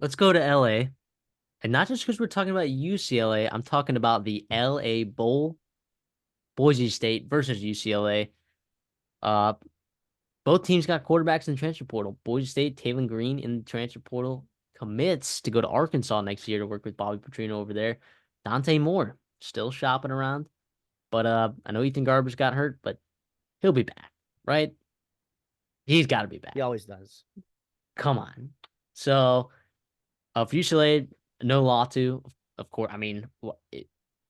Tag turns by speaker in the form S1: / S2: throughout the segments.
S1: let's go to LA. And not just because we're talking about UCLA, I'm talking about the LA Bowl, Boise State versus UCLA. Uh, both teams got quarterbacks in the transfer portal. Boise State, Taylon Green in the transfer portal commits to go to Arkansas next year to work with Bobby Petrino over there. Dante Moore still shopping around, but I know Ethan Garbers got hurt, but he'll be back, right? He's got to be
S2: He
S1: back.
S2: always does.
S1: Come on. So, for UCLA, no law to, of course. I mean,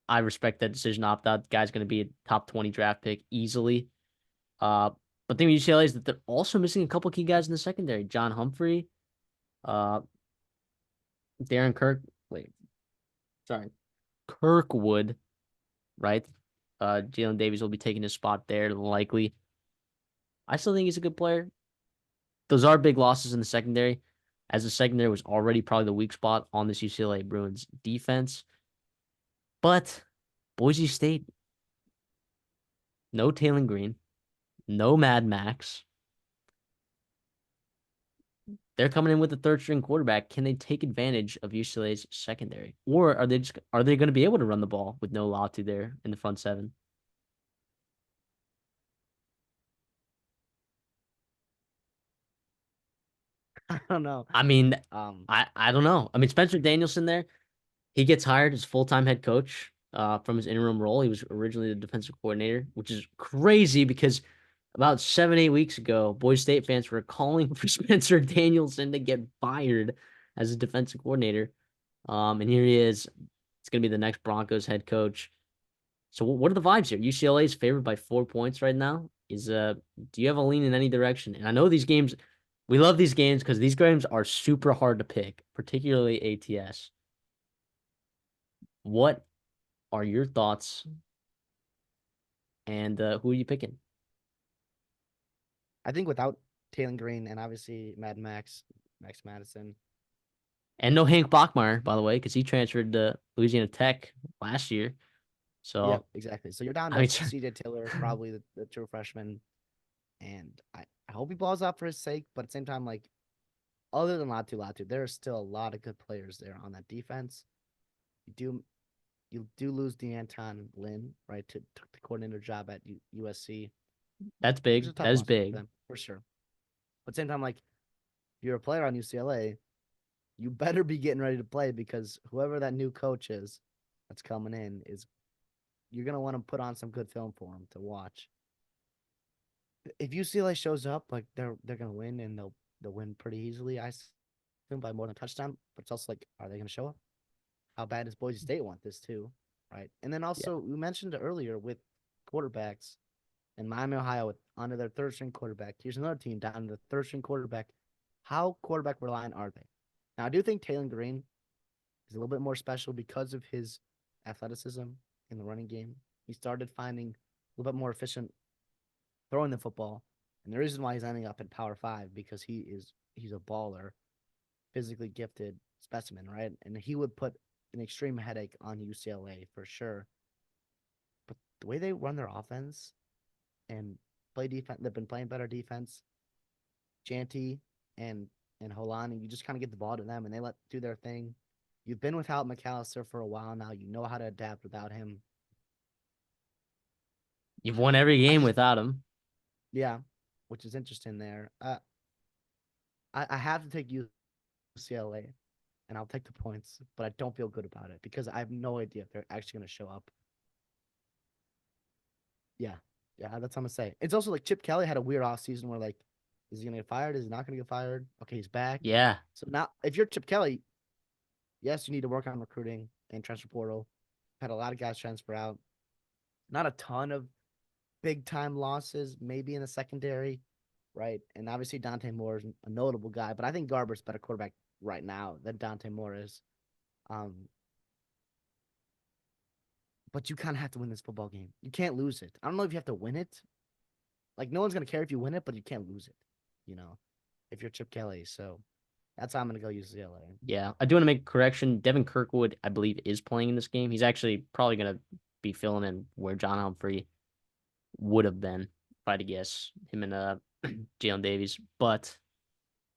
S1: I respect that decision. Opt out. The guy's going to be a top 20 draft pick easily. Uh, but the thing with UCLA is that they're also missing a couple key guys in the secondary. John Humphrey, uh, Darren Kirk. Wait, sorry, Kirkwood, right? Jalen Davies will be taking his spot there, likely. I still think he's a good player. Those are big losses in the secondary, as the secondary was already probably the weak spot on this UCLA Bruins defense. But Boise State, no Taylon Green, no Mad Max. They're coming in with a third string quarterback. Can they take advantage of UCLA's secondary? Or are they going to be able to run the ball with no Latu there in the front seven?
S2: I don't know.
S1: I mean,
S2: Um,
S1: I don't know. I mean, Spencer Danielson there, he gets hired as full-time head coach from his interim role. He was originally the defensive coordinator, which is crazy because about 7, 8 weeks ago, Boise State fans were calling for Spencer Danielson to get fired as a defensive coordinator. And here he is. It's going to be the next Broncos head coach. So what are the vibes here? UCLA is favored by 4 points right now. Do you have a lean in any direction? And I know these games, we love these games because these games are super hard to pick, particularly ATS. What are your thoughts? And who are you picking?
S2: I think without Taylon Green and obviously Max Madison.
S1: And no Hank Bachmeier, by the way, because he transferred to Louisiana Tech last year.
S2: Yep,
S1: So
S2: exactly. So you're down
S1: I
S2: to
S1: mean,
S2: CJ Taylor, probably the true freshman. And I hope he balls out for his sake, but at the same time, like other than Latu, there are still a lot of good players there on that defense. You do you do lose DeAnton Lynn, right, to took the coordinator job at USC,
S1: that's
S2: which is
S1: big.
S2: a tough
S1: That is
S2: loss for
S1: big.
S2: them for sure. But at the same time, like if you're a player on UCLA, you better be getting ready to play because whoever that new coach is that's coming in is you're gonna want to put on some good film for him to watch. If UCLA shows up, like they're gonna win and they'll win pretty easily. I assume by more than a touchdown. But it's also like, are they gonna show up? How bad does Boise State want this too? Right. And then
S1: Yeah.
S2: also we mentioned it earlier with quarterbacks in Miami, Ohio, with under their third string quarterback. Here's another team down to the third string quarterback. How quarterback reliant are they? Now I do think Taylon Green is a little bit more special because of his athleticism in the running game. He started finding a little bit more efficient throwing the football. And the reason why he's ending up in Power Five because he's a baller, physically gifted specimen, right? And he would put an extreme headache on UCLA for sure. But the way they run their offense and play defense, they've been playing better defense. Janty and and Holani, you just kind of get the ball to them and they let do their thing. You've been without McAllister for a while now. You know how to adapt without him.
S1: You've won every
S2: I
S1: game
S2: just
S1: without him.
S2: yeah, which is interesting there. I have to take UCLA and I'll take the points, but I don't feel good about it because I have no idea if they're actually going to show up. Yeah, yeah, that's what I'm gonna say. It's also like Chip Kelly had a weird off season where like, is he gonna get fired? Is he not gonna get fired? Okay, he's back.
S1: Yeah.
S2: So now, if you're Chip Kelly, yes, you need to work on recruiting and transfer portal. Had a lot of guys transfer out. Not a ton of big time losses, maybe in the secondary, right? And obviously Dante Moore is a notable guy, but I think Garber's better quarterback right now than Dante Moore is. Um, but you kind of have to win this football game. You can't lose it. I don't know if you have to win it. Like no one's gonna care if you win it, but you can't lose it. You know, if you're Chip Kelly. So that's how I'm gonna go UCLA.
S1: Yeah. I do want to make a correction. Devin Kirkwood, I believe, is playing in this game. He's actually probably going to be filling in where John Humphrey would have been, if I had to guess, him and Jalen Davies. But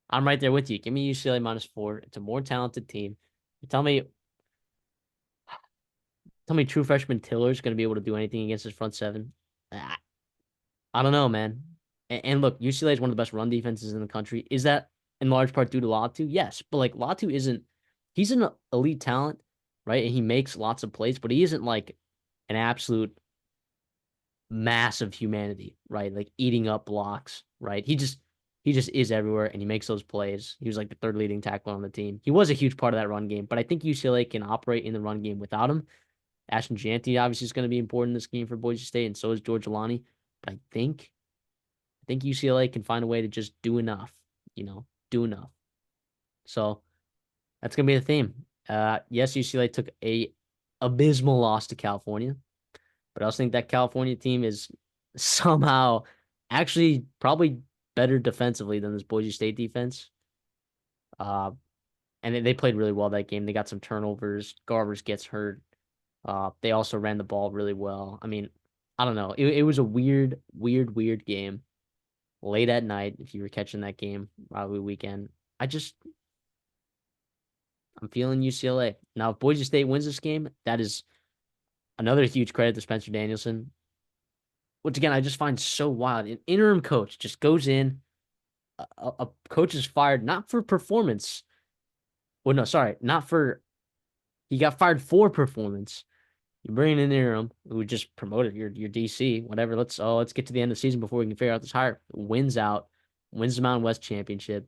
S1: I'm right there with you. Give me UCLA -4. It's a more talented team. Tell me, tell me, true freshman Tiller's going to be able to do anything against his front seven? I, I don't know, man. And look, UCLA is one of the best run defenses in the country. Is that in large part due to Latu? Yes, but like Latu isn't. He's an elite talent, right? And he makes lots of plays, but he isn't like an absolute massive humanity, right? Like eating up blocks, right? He just is everywhere and he makes those plays. He was like the third leading tackler on the team. He was a huge part of that run game, but I think UCLA can operate in the run game without him. Ashton Jeanty obviously is going to be important in this game for Boise State, and so is George Alani. But I think UCLA can find a way to just do enough, do enough. So that's gonna be the theme. Yes, UCLA took a abysmal loss to California, but I also think that California team is somehow actually probably better defensively than this Boise State defense. Uh, and they played really well that game. They got some turnovers. Garbers gets hurt. They also ran the ball really well. I mean, I don't know. It was a weird game late at night. If you were catching that game probably weekend, I just I'm feeling UCLA. Now, if Boise State wins this game, that is another huge credit to Spencer Danielson, which again I just find so wild. An interim coach just goes in. A coach is fired not for performance. Well, no, sorry, not for. He got fired for performance. You bring in an interim who just promoted your DC, whatever. Let's get to the end of the season before we can figure out this hire. Wins out, wins the Mountain West championship,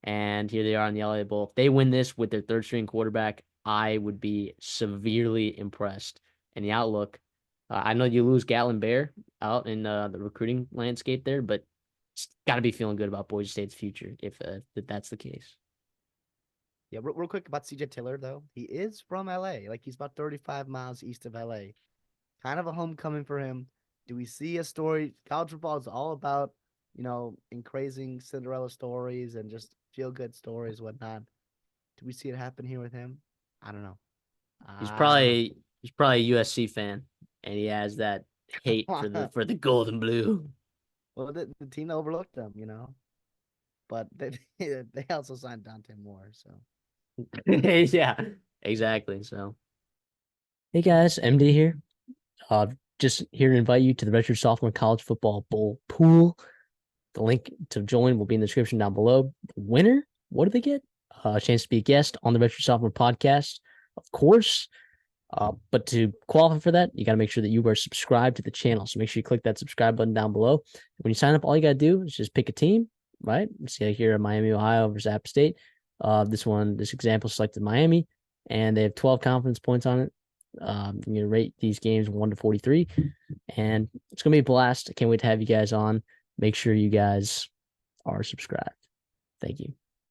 S1: and here they are in the LA Bowl. If they win this with their third string quarterback, I would be severely impressed. And the outlook, I know you lose Gatlin Bear out in the recruiting landscape there, but it's got to be feeling good about Boise State's future if that's the case.
S2: Yeah, real quick about CJ Tiller though. He is from LA. Like he's about 35 miles east of LA. Kind of a homecoming for him. Do we see a story? College football is all about, encrazy Cinderella stories and just feel good stories, whatnot. Do we see it happen here with him? I don't know.
S1: He's
S2: I don't
S1: probably he's probably a USC fan, and he has that hate for the
S2: know.
S1: for the gold and blue.
S2: Well, the team overlooked them, but they also signed Dante Moore. So
S1: Yeah, exactly. So, hey guys, MD here. Uh, just here to invite you to the Redshirt Sophomore College Football Bowl pool. The link to join will be in the description down below. The winner, what do they get? A chance to be a guest on the Redshirt Sophomore podcast, of course. But to qualify for that, you got to make sure that you are subscribed to the channel. So make sure you click that subscribe button down below. When you sign up, all you got to do is just pick a team, right? See here at Miami, Ohio versus App State. This example selected Miami, and they have 12 confidence points on it. I'm going to rate these games 1 to 43, and it's going to be a blast. I can't wait to have you guys on. Make sure you guys are subscribed. Thank you.